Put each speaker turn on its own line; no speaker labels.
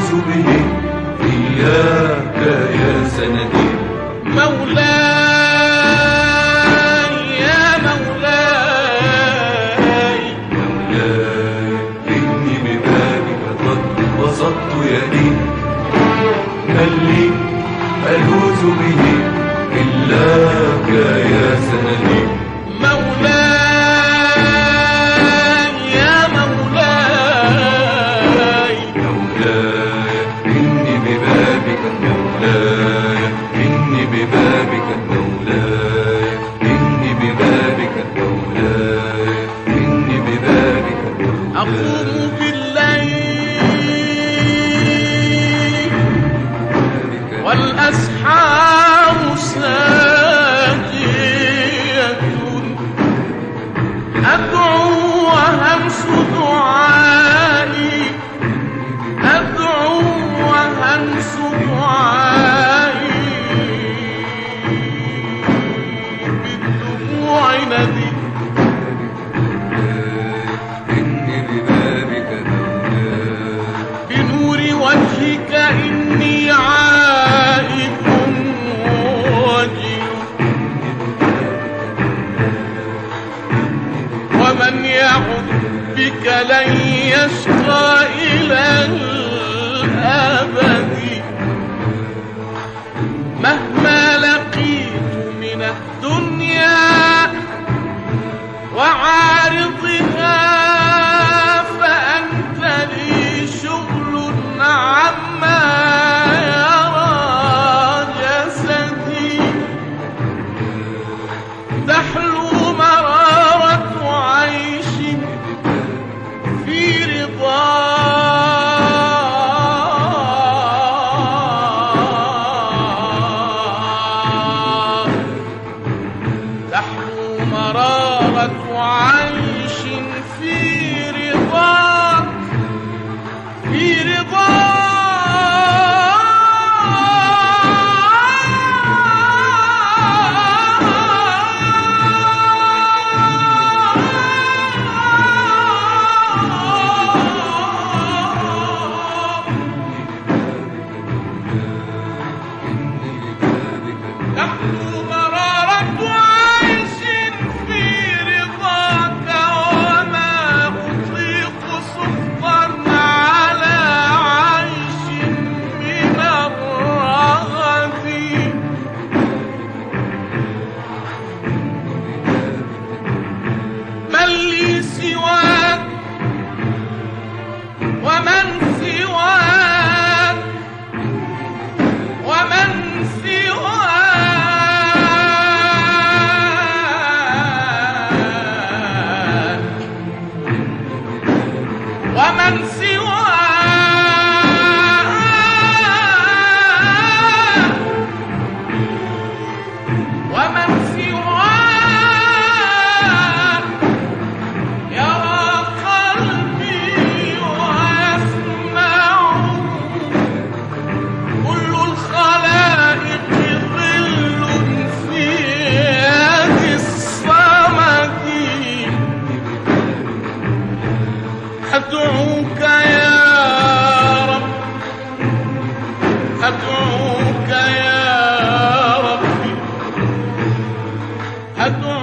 ألوذ به إياك يا سندي.
مولاي يا مولاي
مولاي إني ببابك قد بسطت يدي، من لي ألوذ به إلاك يا سندي.
مولاي يا مولاي
مولاي إني ببابك، مولاي إني ببابك، مولاي إني ببابك، مولاي إني ببابك،
أقوم بالليل والأسحار ساجية، أدعو وهمس دعائي، أدعو وهمس دعائي بالدموع ندي.
إني ببابك، مولاي
بنور وجهك إني عائد وجل، ومن يعد بك لن يشقى إلى الأبد. مهما لقيت من الدنيا وعارضها فأنت لي شغل عما يرى جسدي. تحلو مرارة عيش في رضا، تحلو مرارة عيش في رضا، في رضا. تحلو مرارة عيش في رضاك، وما أطيق سخطا على عيش من الرغد. من لي سواك ومن سواك، ومن سواك، ومن سواك، ومن سواك يرى قلبي ويسمع. كل الخلائق ظل في يد الصمد. أدعوك يا رب، أدعوك يا ربي، أدعوك